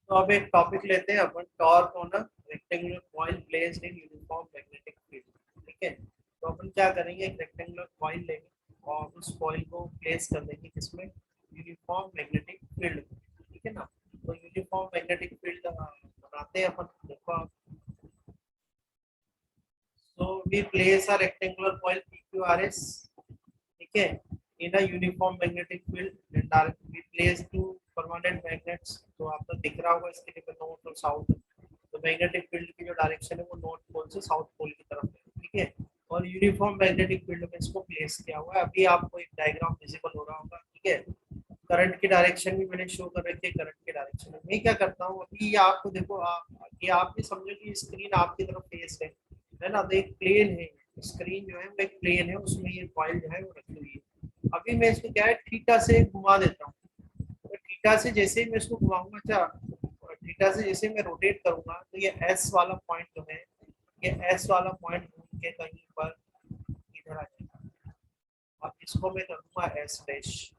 तो अब एक टॉपिक लेते हैं अपन, torque on a rectangular coil placed in uniform magnetic field. ठीक है, तो अपन क्या करेंगे, एक रेक्टेंगुलर कॉइल लेंगे और उस कॉइल को प्लेस कर देंगे किसमें, यूनिफॉर्म मैग्नेटिक फील्ड में। ठीक है ना, तो यूनिफॉर्म मैग्नेटिक फील्ड बनाते हैं अपन, देखो आप। So we place a rectangular coil PQRS, ठीक है, in a uniform magnetic field and we place two permanent magnets। तो आपको दिख रहा होगा इसके लिए नॉर्थ और साउथ। तो मैग्नेटिक फील्ड की जो डायरेक्शन है वो नॉर्थ पोल से साउथ पोल की तरफ है। ठीक है, और यूनिफॉर्म मैग्नेटिक फील्ड में इसको प्लेस किया हुआ है। अभी आपको एक डायग्राम विजिबल हो रहा होगा। ठीक है, करंट की डायरेक्शन भी मैंने शो कर रखी है। करंट की डायरेक्शन में मैं क्या करता हूँ, अभी ये आपको देखो, ये आप भी समझो कि स्क्रीन आपकी तरफ फेस है ना। तो एक प्लेन है, स्क्रीन जो है वो एक प्लेन है, उसमें ये कॉइल जो है वो रखी हुई है। अभी मैं इसको क्या है, थीटा से घुमा देता हूँ। तो थीटा से जैसे ही मैं इसको घुमाऊंगा, अच्छा थीटा से जैसे मैं रोटेट करूंगा तो ये एस वाला पॉइंट जो है, ये एस वाला पॉइंट घूम के कहीं पर इधर आ जाएगा। अब इसको मैं कर दूंगा एस डैश।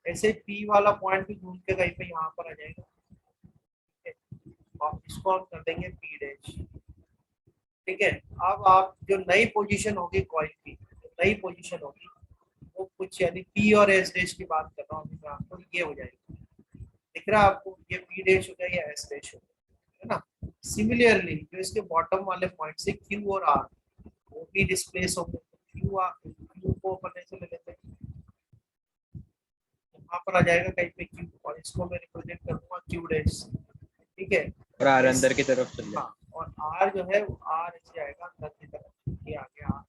ऐसे पी वाला पॉइंट भी घूम के कहीं पे यहाँ पर आ जाएगा। ठीक है, और इसको हम कर देंगे पी डैश। ठीक है, अब आप जो नई पोजीशन होगी कॉइल की, जो नई पोजीशन होगी वो कुछ यानी पी और एस डैश की बात कर रहा हूँ अभी मैं आपको, ये हो जाएगी। दिख रहा है आपको, ये पी डैश हो गया, ये एस डैश हो गया, है ना। सिमिलरली जो इसके बॉटम वाले पॉइंट से क्यू और आर, वो भी डिस्प्लेस होंगे। क्यू आर, क्यू को अपन ऐसे ले लेते हैं, यहाँ पर आ जाएगा कहीं पे क्यू, और इसको मैं रिप्रेजेंट करूंगा क्यू डैश। ठीक है, और आर इस, अंदर की तरफ चल हाँ, जाए। और आर जो है वो आर ऐसे आएगा अंदर की तरफ, ये आ गया आर,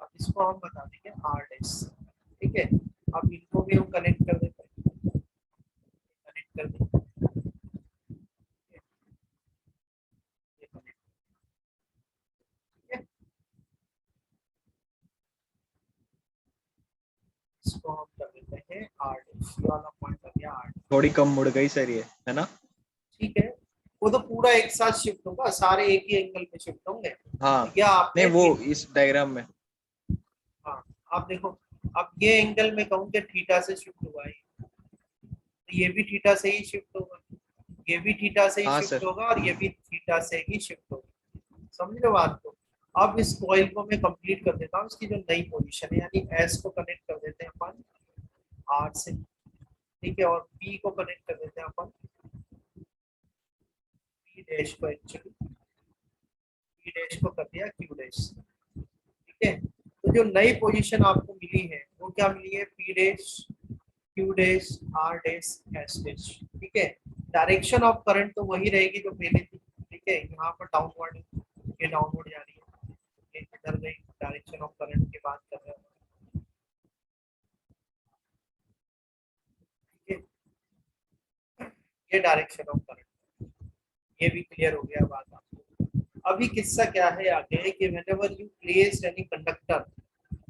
और इसको हम बता देंगे आर डैश। ठीक है, अब इनको भी हम कनेक्ट कर देते हैं, कनेक्ट कर देते हैं, ये connect, ठीक है। इसको हम कर देते हैं आर डैश, ये वाला पॉइंट आ गया आर। थोड़ी कम मुड़ गई सर ये, है ना? ठीक है, वो तो पूरा एक साथ शिफ्ट होगा, सारे एक ही एंगल पे शिफ्ट होंगे। हाँ, या नहीं आपने वो इस डायग्राम में। हाँ, आप देखो, अब ये एंगल में कहूँ कि थीटा से शिफ्ट हुआ है, तो ये भी थीटा से ही शिफ्ट होगा, ये भी थीटा से ही हाँ शिफ्ट सर। होगा, और ये भी थीटा से ही शिफ्ट होगा। समझ लो बात को। अब इस कॉइल को मैं कंप्लीट कर देता हूँ, इसकी जो नई पोजीशन है, यानी एस को कनेक्ट कर देते हैं अपन आर से। ठीक है, और पी को कनेक्ट कर देते हैं अपन पी डैश को, एक्चुअली पी डैश को कर दिया क्यू डैश। ठीक है, तो जो नई पोजीशन आपको मिली है वो क्या मिली है, P dash, Q dash, R dash, S dash. ठीक है, डायरेक्शन ऑफ करंट तो वही रहेगी जो पहले थी। ठीक है, यहाँ पर डाउनवर्ड, ये डाउनवर्ड जा रही है, ये इधर गई, डायरेक्शन ऑफ करंट की बात कर रहे हैं। ठीक है, ये डायरेक्शन ऑफ करंट, ये भी क्लियर हो गया बात आपको। अभी किस्सा क्या है आगे, कि whenever you place any conductor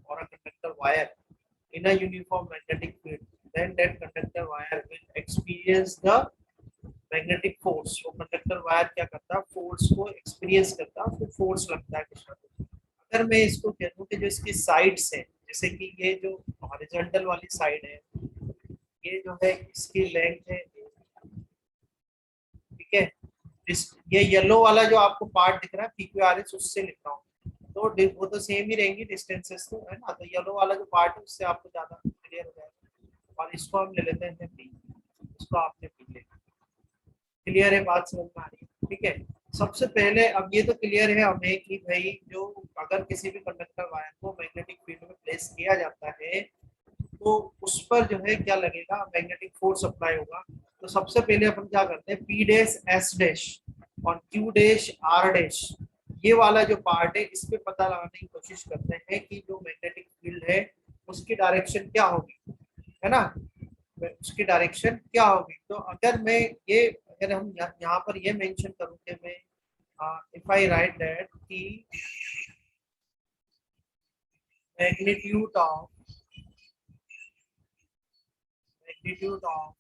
और a conductor wire in a uniform magnetic field, then that conductor wire will experience the magnetic force। वो कंडक्टर वायर क्या करता है, फोर्स को एक्सपीरियंस करता है, उसको फोर्स लगता है कुछ ना कुछ। अगर मैं इसको कह दूं कि जो इसकी साइड्स है, जैसे कि ये जो हॉरिजॉन्टल वाली साइड है, ये जो है इसकी लेंथ है, ठीक है, ये येलो वाला जो आपको पार्ट दिख रहा है पीक्यूआरएस, उससे लिख रहा हूँ। तो वो तो सेम ही रहेंगी डिस्टेंसेस तो, है ना। तो येलो वाला जो पार्ट है उससे आपको ज्यादा क्लियर हो जाएगा। और इसको हम ले लेते हैं पी, इसको आपने पी ले। क्लियर है, बात समझ में आ रही है। ठीक है, सबसे पहले अब ये तो क्लियर है हमें कि भाई जो अगर किसी भी कंडक्टर वायर को मैग्नेटिक फील्ड में प्लेस किया जाता है तो उस पर जो है क्या लगेगा, मैग्नेटिक फोर्स अप्लाई होगा। तो सबसे पहले अपन क्या करते हैं, पी डैश एस डैश और क्यू डैश आर डैश, ये वाला जो पार्ट है इस पे पता लगाने की कोशिश करते हैं कि जो मैग्नेटिक फील्ड है उसकी डायरेक्शन क्या होगी, है ना। उसकी डायरेक्शन क्या होगी, तो अगर मैं ये, अगर हम यहाँ पर ये मेंशन करूँ कि मैं इफ आई राइट दैट कि magnitude of magnitude of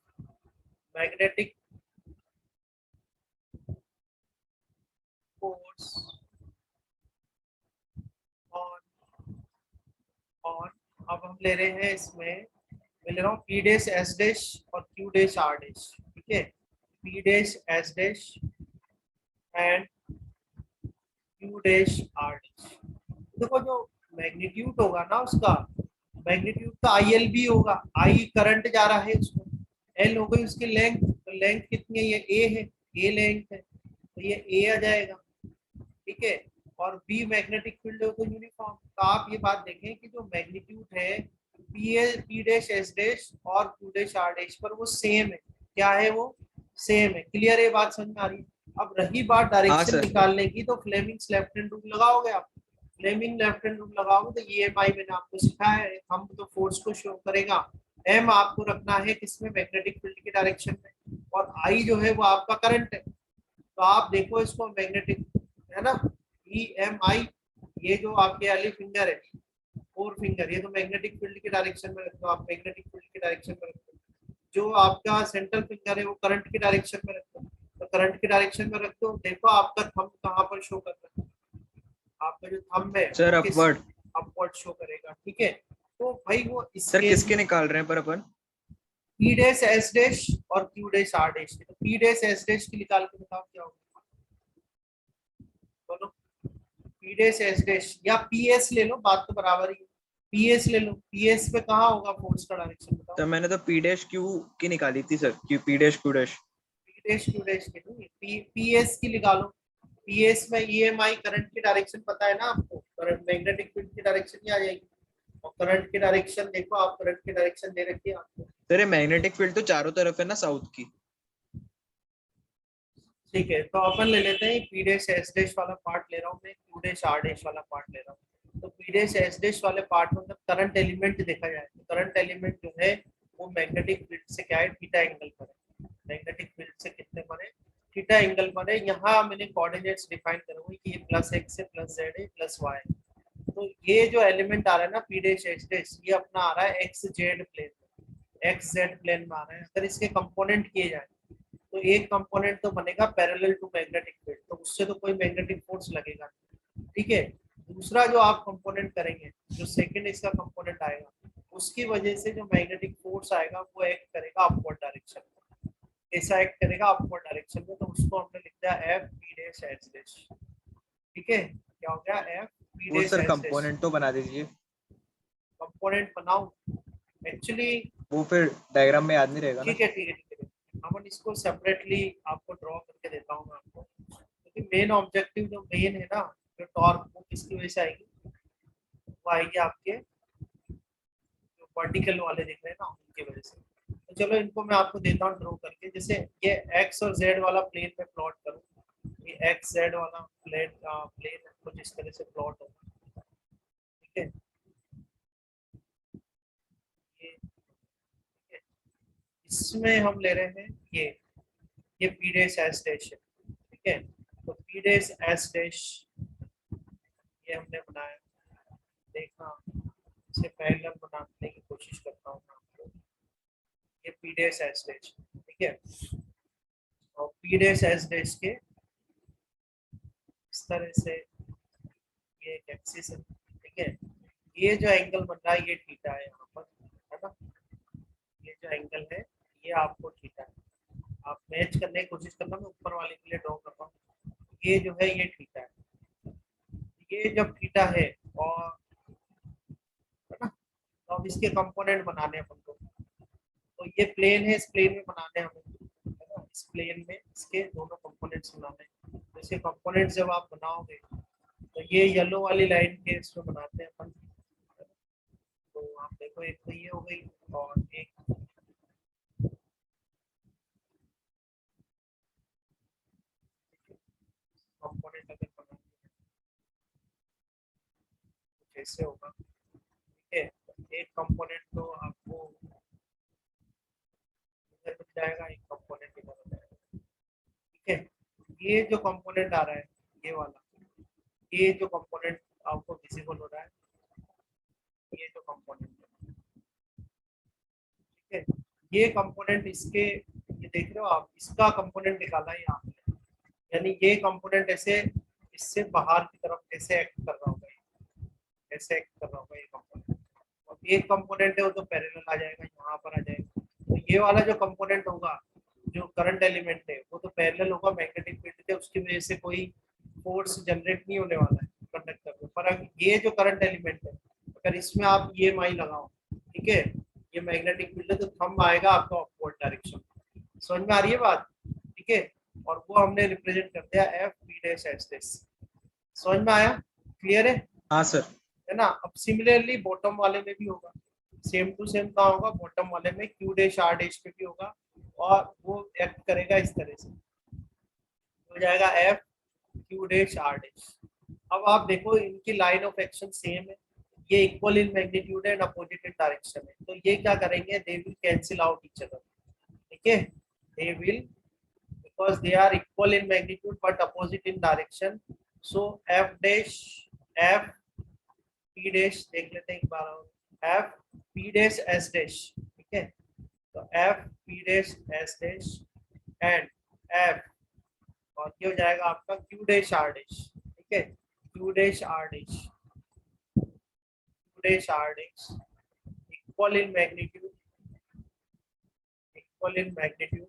magnetic force on on, अब हम ले रहे हैं इसमें, मैं ले रहा हूँ पी डैश एस डैश और क्यू डैश आर डैश। ठीक है, P dash S dash and Q dash R dash। देखो जो मैग्नीट्यूड होगा ना उसका, मैग्नीट्यूड का ILB होगा, I करंट जा रहा है उसको, L हो गई उसकी लेंथ, तो लेंथ कितनी है, ये A है, A लेंथ है, तो ये A आ जाएगा, ठीक है। और B मैग्नेटिक फील्ड है तो यूनिफॉर्म। तो आप ये बात देखें कि जो मैग्नीट्यूड है P डैश S डैश और Q डैश R डैश पर वो सेम है, क्या है वो सेम है। क्लियर, ये बात समझ में आ रही है। अब रही बात हाँ डायरेक्शन सर। निकालने की, तो फ्लेमिंग्स लेफ्ट हैंड रूल लगाओगे आप, फ्लेमिंग लेफ्ट हैंड रूल लगाओगे तो EMI मैंने आपको सिखाया है, हम तो फोर्स को शो करेगा, M आपको रखना है किसमें, मैग्नेटिक फील्ड की डायरेक्शन में, और I जो है वो आपका करंट है। तो आप देखो इसको मैग्नेटिक है ना, EMI, ये जो आपके वाली फिंगर है, फोर फिंगर, ये तो मैग्नेटिक फील्ड की डायरेक्शन में रखते हो आप, मैग्नेटिक फील्ड की डायरेक्शन में रखते हो। जो आपका सेंट्रल फिंगर है वो करंट की डायरेक्शन में रखते हो, तो करंट की डायरेक्शन में रखते हो। देखो आपका थंब कहाँ पर शो कर रहा है, आपका जो थंब है सर वो किस, अपवर्ड। अपवर्ड शो करेगा, ठीक है। तो भाई वो इस सर केस किसके में निकाल रहे हैं पर अपन? P डैश S डैश और Q डैश R डैश, तो P डैश S डैश की निकाल के बताओ क्या होगा, बोलो। P डैश S डैश या PS ले लो, बात तो बराबर ही है, PS ले लो, PS पे कहाँ होगा फोर्स का डायरेक्शन बताओ। सर मैंने तो पी डैश क्यू की निकाली थी sir, Q P dash Q dash. P dash Q dash की नहीं, PS की निकालो। PS में EMI करंट की डायरेक्शन पता है ना आपको, करंट मैग्नेटिक फील्ड की डायरेक्शन ही आ जाएगी, और करंट की डायरेक्शन देखो आप, करंट की डायरेक्शन दे रखी है आपको, सर ये मैग्नेटिक फील्ड तो चारों तरफ है ना साउथ की। ठीक है। तो अपन ले लेते हैं P डैश S डैश वाला पार्ट ले रहा हूँ मैं, Q डैश R डैश वाला पार्ट ले रहा हूँ। तो P डैश S डैश वाले पार्ट में करंट एलिमेंट देखा जाए तो करंट एलिमेंट जो है वो मैग्नेटिक फील्ड से क्या है, थीटा एंगल पर है, मैग्नेटिक फील्ड से कितने पर है, थीटा एंगल पर है। यहाँ मैंने कोऑर्डिनेट्स डिफाइन करे हुए कि ये +x है, +z है, +y। तो ये जो एलिमेंट आ रहा है ना P डैश S डैश, ये अपना आ रहा है XZ प्लेन में, XZ प्लेन में आ रहा है। अगर इसके कंपोनेंट किए जाए तो एक कंपोनेंट तो बनेगा पैरेलल टू मैग्नेटिक फील्ड, तो उससे तो कोई मैग्नेटिक फोर्स लगेगा, ठीक है। दूसरा जो आप कंपोनेंट करेंगे, जो सेकंड इसका कंपोनेंट आएगा, उसकी वजह से जो मैग्नेटिक फोर्स आएगा वो एक्ट करेगा अपवर्ड डायरेक्शन में, ऐसा एक्ट करेगा अपवर्ड डायरेक्शन में, तो उसको हमने लिख दिया F P dash S dash, ठीक है। क्या हो गया, F P वो dash sir S dash. Component तो बना दीजिए। कंपोनेंट बनाऊं, एक्चुअली वो फिर डायग्राम में याद नहीं रहेगा ना। ठीक है, ठीक है, ठीक है, हम इसको सेपरेटली आपको ड्रॉ करके देता हूँ मैं आपको, क्योंकि मेन ऑब्जेक्टिव जो मेन है ना, जो टॉर्क वो किसकी वजह से आएगी, वो आएगी आपके जो वर्टिकल वाले दिख रहे हैं ना उनकी वजह से। तो चलो इनको मैं आपको देता हूँ ड्रॉ करके, जैसे ये एक्स और जेड वाला प्लेन में प्लॉट करूँ, ये एक्स जेड वाला प्लेन कुछ इस तरह से प्लॉट होगा, ठीक है। ये ठीक है? इसमें हम ले रहे हैं ये P डैश S डैश है, ठीक है। तो P डैश S डैश ये हमने बनाया, देखा, इसे पैरेलल बनाने की कोशिश करता हूँ मैं आपको। ये P डैश S डैश, ठीक है। और P डैश S डैश के इस तरह से ये एक एक्सिस है, ठीक है। ये जो एंगल बन रहा है ये थीटा है यहाँ पर, है ना, ये जो एंगल है ये आपको थीटा है। आप मैच करने की कोशिश करना, मैं ऊपर वाले के लिए ड्रॉ कर रहा हूँ, ये जो है ये थीटा है, ये जब थीटा है, और है ना, तो अब इसके कंपोनेंट बनाने हैं अपन को। तो ये प्लेन है, इस प्लेन में बनाने हैं हमें, है ना, इस प्लेन में इसके दोनों कंपोनेंट्स बनाने हैं। तो इसके कंपोनेंट्स जब आप बनाओगे तो ये येलो वाली लाइन के इसमें बनाते हैं अपन, तो आप देखो एक तो ये हो गई, और एक कंपोनेंट अगर बनाते हैं कुछ ऐसे होगा, ठीक है। एक कंपोनेंट तो आपको इधर मिल जाएगा, एक कंपोनेंट इधर हो जाएगा, ठीक है। ये जो कंपोनेंट आ रहा है ये वाला, ये जो कंपोनेंट आपको विजिबल हो रहा है, ये जो कंपोनेंट है, ठीक है। ये कंपोनेंट इसके, ये देख रहे हो आप, इसका कंपोनेंट निकाला है यहाँ पे, यानी ये कंपोनेंट ऐसे इससे बाहर की तरफ ऐसे एक्ट कर रहा होगा, ऐसे एक्ट कर रहा होगा ये कंपोनेंट। और एक कंपोनेंट है वो तो पैरेलल आ जाएगा, यहाँ पर आ जाएगा। तो ये वाला जो कंपोनेंट होगा जो करंट एलिमेंट है वो तो पैरेलल होगा मैग्नेटिक फील्ड के, उसकी वजह से कोई फोर्स जनरेट नहीं होने वाला है कंडक्टर में। पर अब ये जो करंट एलिमेंट है, अगर इसमें आप ये माई लगाओ, ठीक है, ये मैग्नेटिक फील्ड है, तो थंब आएगा आपका अपवर्ड डायरेक्शन। समझ में आ रही है बात? ठीक है, और वो हमने रिप्रेजेंट कर दिया F P dash S dash. समझ में आया? क्लियर हाँ सर। है ना? अब सिमिलरली बॉटम वाले में भी होगा, सेम टू सेम कहाँ होगा, बॉटम वाले में क्यू डैश आर डैश पे भी होगा, और वो एक्ट करेगा इस तरह से, हो जाएगा F Q dash R dash. अब आप देखो इनकी लाइन ऑफ एक्शन सेम है, ये इक्वल इन मैग्नीट्यूड है एंड अपोजिट इन डायरेक्शन है, तो ये क्या करेंगे, they will cancel out each other. ठीक है, they will, because they are equal in magnitude but opposite in direction, so f dash f p dash देख लेते हैं एक बार और, f p dash s dash, ठीक है, तो f p dash s dash and f, और ये हो जाएगा आपका q dash r dash, ठीक है, q dash r dash, q dash r dash equal in magnitude, equal in magnitude,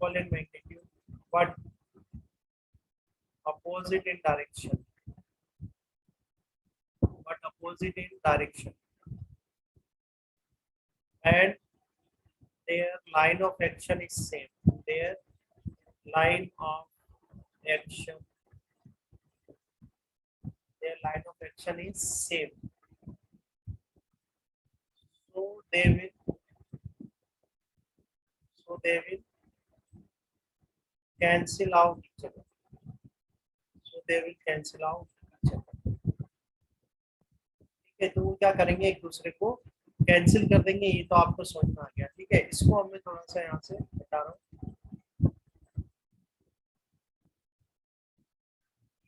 equal in magnitude but opposite in direction, but opposite in direction, and their line of action is same, their line of action, their line of action is same, so they will, so they will cancel out each other, so they will cancel out each other। ठीक है, तो वो क्या करेंगे, एक दूसरे को cancel कर देंगे, ये तो आपको समझ में आ गया। ठीक है, इसको हमें थोड़ा सा यहाँ से हटा रहा हूँ,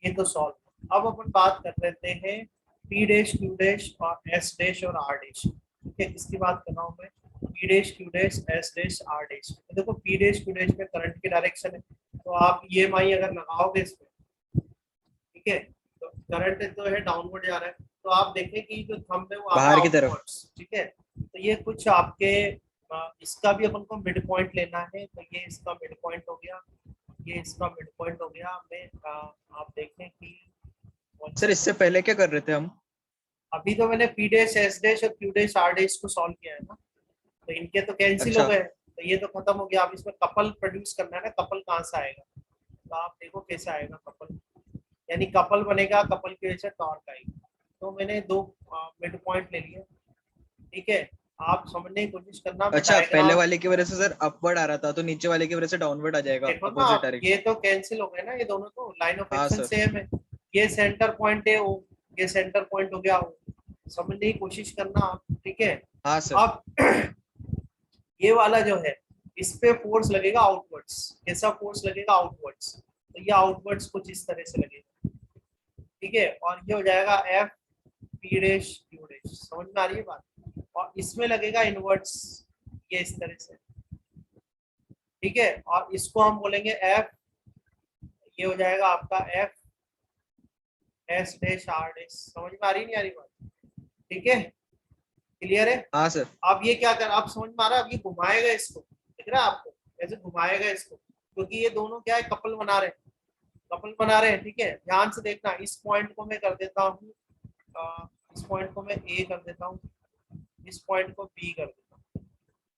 ये तो सॉल्व। अब अपन बात कर लेते हैं पी डैश क्यू डैश और एस डैश और आर डैश। ठीक है, इसकी बात कर रहा हूँ मैं, P dash Q dash S dash R dash. तो देखो पी डैश क्यू डैश में करंट की डायरेक्शन है, तो आप ई एम आई अगर लगाओगे इसमें, ठीक है, तो करंट तो है डाउनवर्ड जा रहा है, तो आप देखें कि जो थंब है वो आपका बाहर की तरफ। आउटवर्ड्स। ठीक है, तो ये कुछ आपके इसका भी अपन को मिड पॉइंट लेना है, तो ये इसका मिड पॉइंट हो गया, ये इसका मिड पॉइंट हो गया। मैं आप देखें कि सर इससे पहले क्या कर रहे थे हम? अभी तो मैंने पी डैश एस डैश और क्यू डैश आर डैश को सॉल्व किया है ना, तो इनके तो कैंसिल हो अच्छा। गए, तो ये तो खत्म हो गया। अब इसमें कपल प्रोड्यूस करना है ना, कपल कहाँ से आएगा, तो आप देखो कैसे आएगा कपल, यानी कपल बनेगा, कपल की वजह से टॉर्क आएगी। तो मैंने दो मिड पॉइंट ले लिए। ठीक है, आप समझने की कोशिश करना, मैं अच्छा, पहले डायग्राम वाले की वजह से सर अपवर्ड आ रहा था, तो नीचे वाले की वजह से डाउनवर्ड आ जाएगा, देखो ना अपोजिट आप, ये डायरेक्शन। तो कैंसिल हो गए ना, ये दोनों तो लाइन ऑफ हाँ एक्शन सर। सेम है, ये सेंटर पॉइंट है वो, ये सेंटर पॉइंट हो गया वो, समझने की कोशिश करना आप। ठीक है, हाँ सर। अब ये वाला जो है, इस पे फोर्स लगेगा आउटवर्ड्स, कैसा फोर्स लगेगा आउटवर्ड्स, तो ये आउटवर्ड्स कुछ इस तरह से लगेगा। ठीक है, और ये हो जाएगा F P dash Q dash, समझ में आ रही है बात? और इसमें लगेगा इनवर्ट्स, ये इस तरह से। ठीक है, और इसको हम बोलेंगे एफ, ये हो जाएगा आपका F S dash R dash. समझ में आ रही नहीं आ रही बात? ठीक है, क्लियर है? हाँ सर। अब ये क्या कर, आप समझ में आ रहा है, अब ये घुमाएगा इसको, दिख रहा है आपको कैसे घुमाएगा इसको, क्योंकि ये दोनों क्या है, कपल बना रहे हैं, कपल बना रहे हैं। ठीक है, ध्यान से देखना, इस पॉइंट को मैं कर देता हूँ, इस पॉइंट को मैं ए कर देता हूँ, इस पॉइंट को बी कर देता हूँ।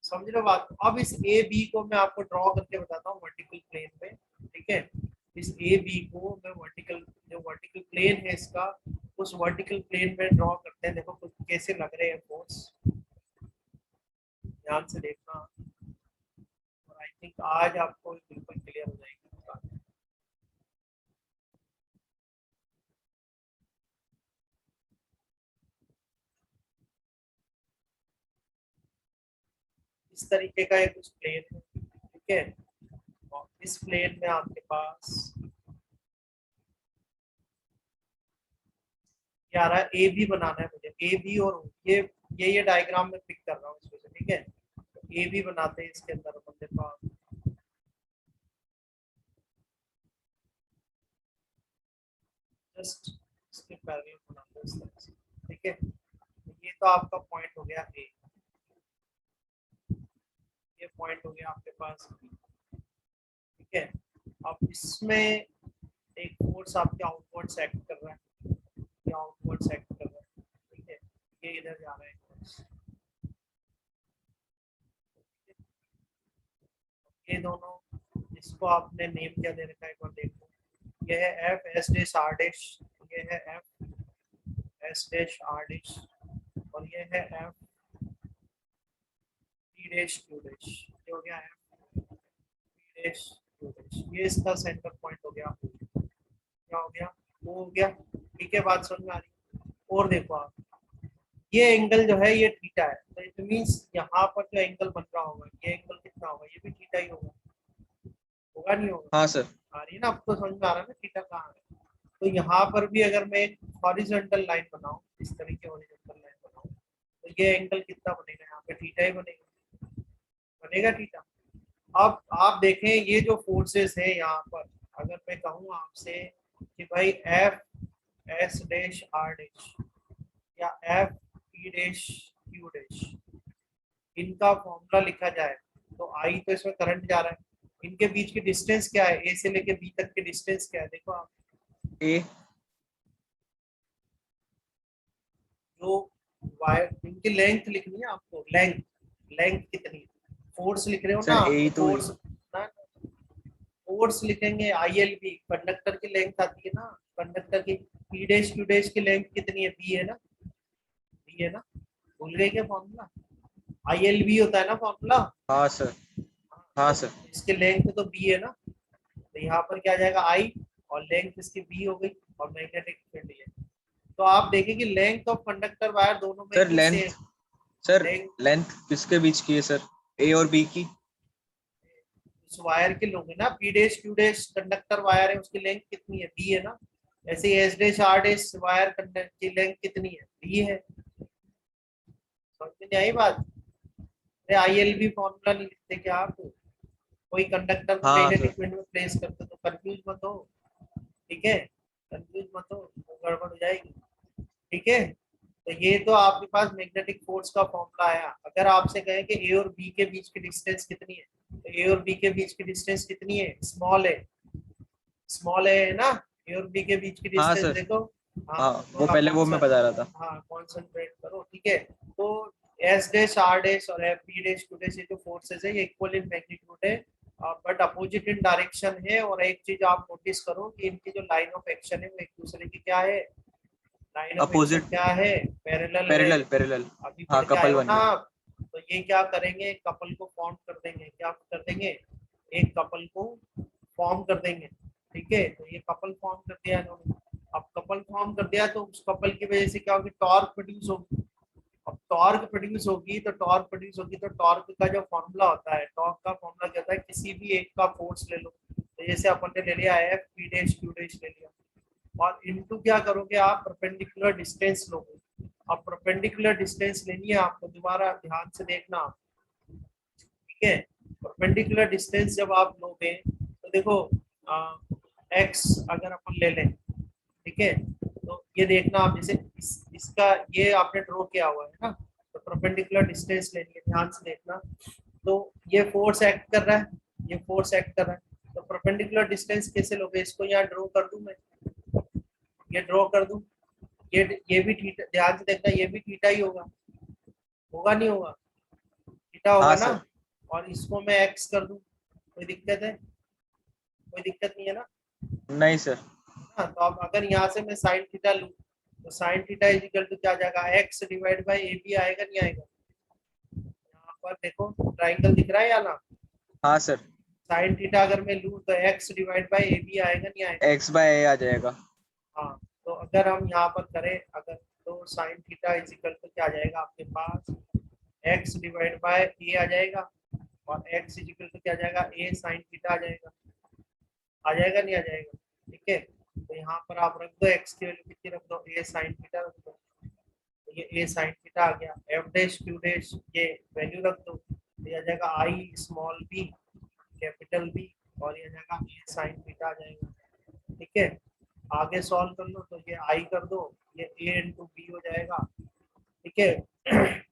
समझ रहे हो बात? अब इस ए बी को मैं आपको ड्रॉ करके बताता हूँ वर्टिकल प्लेन में। ठीक है, इस ए बी को मैं वर्टिकल, जो वर्टिकल प्लेन है इसका, उस वर्टिकल प्लेन में ड्रॉ करते हैं। देखो कुछ कैसे लग रहे हैं फोर्स, ध्यान से देखना, और आई थिंक आज आपको बिल्कुल क्लियर हो जाएगी बात। इस तरीके का एक कुछ प्लेन है। ठीक है, और इस प्लेन में आपके पास क्या आ रहा है, ए बी बनाना है मुझे, ए बी, और ये डायग्राम में पिक कर रहा हूँ इसमें से। ठीक है, ए बी बनाते हैं, इसके अंदर अपने पास जस्ट इसके पैरेलल बनाते हैं इस तरह से। ठीक है, ये तो आपका पॉइंट हो गया ए। ये पॉइंट हो गया आपके पास, ठीक है। अब इसमें एक फोर्स आपके आउटवर्ड्स एक्ट कर रहा है, ये आउटवर्ड्स एक्ट कर रहा है, ठीक है, ये इधर जा रहा है फोर्स, ये दोनों, इसको आपने नेम क्या दे रखा है एक बार देखो, ये है F S dash R dash, ये है F S dash R dash, और ये है F P dash Q dash, ये हो गया F P dash Q dash, ये इसका सेंटर पॉइंट हो गया, क्या हो गया, वो हो गया, ठीक है, बात समझ में आ रही है। और देखो आप, ये एंगल जो है ये थीटा है, तो इट मींस यहाँ पर जो एंगल बन रहा होगा, ये एंगल कितना होगा, ये भी थीटा ही होगा, होगा नहीं होगा, हाँ सर। आ रही है ना, अब तो समझ में आ रहा है ना थीटा कहाँ है। तो यहाँ पर भी अगर मैं एक हॉरिजॉन्टल लाइन बनाऊं, इस तरीके हॉरिजॉन्टल लाइन बनाऊं, तो ये एंगल कितना बनेगा, यहाँ पे थीटा ही बनेगा, बनेगा थीटा। अब आप देखें ये जो फोर्सेस है यहाँ पर, अगर मैं कहूँ आपसे कि भाई F S dash R dash या F P dash Q dash, इनका फॉर्मूला लिखा जाए, तो आई तो इसमें करंट जा रहा है, इनके बीच की डिस्टेंस क्या है, ए से लेके बी तक की डिस्टेंस क्या है, देखो आप, ए जो वायर, इनकी लेंथ लिखनी है आपको, लेंथ, लेंथ कितनी, फोर्स लिख रहे हो ना सर, ए आप, ही तो तो फोर्स ना, फोर्स लिखेंगे आई एल बी, कंडक्टर की लेंथ आती है ना, कंडक्टर की पी डैश क्यू डैश की लेंथ कितनी है, बी है ना, बी है ना, भूल गए क्या फॉर्मूला, आई एल बी होता है ना फॉर्मूला, हाँ सर। हाँ सर। इसके लेंथ तो बी है ना, तो यहाँ पर क्या आ जाएगा आई, और लेंथ इसकी बी हो गई, और मैग्नेटिक फील्ड ये, तो आप देखें कि लेंथ ऑफ कंडक्टर वायर दोनों में सर ही length, same, sir length length किसके बीच की है सर, ए और बी की? उस वायर की लोगे ना, P dash Q dash conductor wire है, उसकी लेंथ कितनी है, बी है ना, ऐसे ही S dash R dash wire conductor की लेंथ कितनी है, बी है, समझ में नहीं आई बात, आई एल बी फॉर्मूला नहीं लिखते क्या आप, कोई कंडक्टर को हाँ मैग्नेटिक सर। फील्ड में प्लेस करते तो कंफ्यूज मत हो, ठीक है, कंफ्यूज मत हो, वो गड़बड़ हो जाएगी, ठीक है। तो ये तो आपके पास मैग्नेटिक फोर्स का फॉर्मूला आया, अगर आपसे कहें कि ए और बी के बीच की डिस्टेंस कितनी है, तो ए और बी के बीच की डिस्टेंस कितनी है, स्मॉल है, स्मॉल है ना, ए और बी के बीच की हाँ डिस्टेंस सर। देखो, हाँ हाँ, तो वो आप पहले वो मैं बता रहा था। हाँ कॉन्सेंट्रेट करो, ठीक है। तो एस डैश आर डैश और F P dash Q dash, ये जो फोर्सेस है ये इक्वल इन मैग्नीट्यूड है, बट अपोजिट इन डायरेक्शन है, और एक चीज आप नोटिस करो कि इनकी जो लाइन ऑफ एक्शन है वो एक दूसरे की क्या है, लाइन ऑफ एक्शन अपोजिट, क्या है, पैरेलल है, पैरेलल पैरेलल। अभी हाँ, पढ़ के आए कपल हो बन ना गए। आप, तो ये क्या करेंगे, कपल को फॉर्म कर देंगे, क्या कर देंगे, एक कपल को फॉर्म कर देंगे, ठीक है, तो ये कपल फॉर्म कर दिया इन्होंने, अब कपल फॉर्म कर दिया तो उस कपल की वजह से क्या होगी, टॉर्क प्रोड्यूस होगी, अब टॉर्क प्रोड्यूस होगी, तो टॉर्क प्रोड्यूस होगी, तो टॉर्क का जो फॉर्मूला होता है, टॉर्क का फॉर्मूला क्या होता है, किसी भी एक का फोर्स ले लो, तो जैसे अपन ने ले लिया F P dash Q dash ले लिया, और इनटू क्या करोगे आप, परपेंडिकुलर डिस्टेंस लोगे, अब परपेंडिकुलर डिस्टेंस लेनी है आपको, दोबारा ध्यान से देखना आप, ठीक है, परपेंडिकुलर डिस्टेंस जब आप लोगे तो देखो एक्स अगर अपन ले लें, ठीक है, तो ये देखना आप, जैसे इसका ये आपने ड्रॉ किया हुआ है ना, तो परपेंडिकुलर डिस्टेंस लेनी है, ध्यान से देखना, तो ये फोर्स एक्ट कर रहा है, ये फोर्स एक्ट कर रहा है, तो परपेंडिकुलर डिस्टेंस कैसे लोगे, इसको यहाँ ड्रॉ कर दूं मैं, ये ड्रॉ कर दूं, ये भी थीटा, ध्यान से देखना, ये भी थीटा ही होगा, होगा नहीं होगा, थीटा होगा हाँ ना, सर। और इसको मैं एक्स कर दूं, कोई दिक्कत है, कोई दिक्कत नहीं है ना, नहीं सर। हाँ, तो अब अगर यहाँ से मैं साइन थीटा लूँ, तो sine theta is equal to क्या आ जाएगा, X divide by A B आएगा नहीं आएगा, यहाँ पर देखो ट्राइंगल दिख रहा है या ना, हाँ सर। साइन थीटा अगर मैं लूँ तो X divide by A B आएगा नहीं आएगा, एक्स बाय ए आ जाएगा। हाँ, तो अगर हम यहाँ पर करें अगर, तो sine theta is equal to क्या आ जाएगा आपके पास, एक्स डिवाइड बाय ए आ जाएगा, और एक्स इज इक्वल टू क्या आ जाएगा, ए साइन थीटा आ जाएगा, आ जाएगा नहीं आ जाएगा, ठीक है, तो यहाँ पर आप रख दो एक्स की वैल्यू कितनी रख दो, ए साइन थीटा रख दो, तो ये ए साइन थीटा आ गया, एफ डैश क्यू डैश ये वैल्यू रख दो, तो ये आ जाएगा I small B capital B, और ये आ जाएगा ए साइन थीटा आ जाएगा, ठीक है, आगे सॉल्व कर लो, तो ये आई कर दो, ये ए इंटू बी हो जाएगा, ठीक है,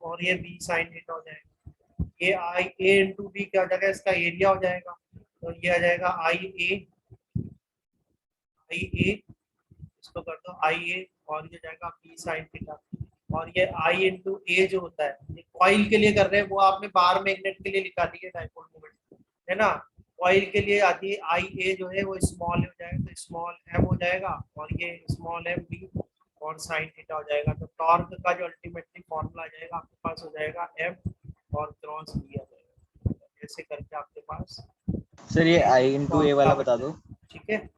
और ये बी साइन थीटा हो जाएगा, ये आई ए इंटू बी क्या हो जाएगा, इसका एरिया हो जाएगा, तो ये आ जाएगा आई ए, इसको कर दो आई ए, और ये जाएगा बी साइन थीटा, और ये आई इंटू ए जो होता है, ये कॉइल के लिए कर रहे हैं, वो आपने बार मैग्नेट के लिए निकाली है डाइपोल मोमेंट, है ना। कॉइल के लिए आती है आई ए जो है वो स्मॉल हो जाएगा, तो स्मॉल एम हो जाएगा, और ये स्मॉल एम बी और साइन थीटा हो जाएगा। तो टॉर्क का जो अल्टीमेटली फॉर्मूला आ जाएगा आपके पास हो जाएगा एम और क्रॉस बी आ जाएगा। ऐसे करके आपके पास सर ये आई इंटू ए फॉर्मूला वाला बन बता दो। जाएगा, ठीक है।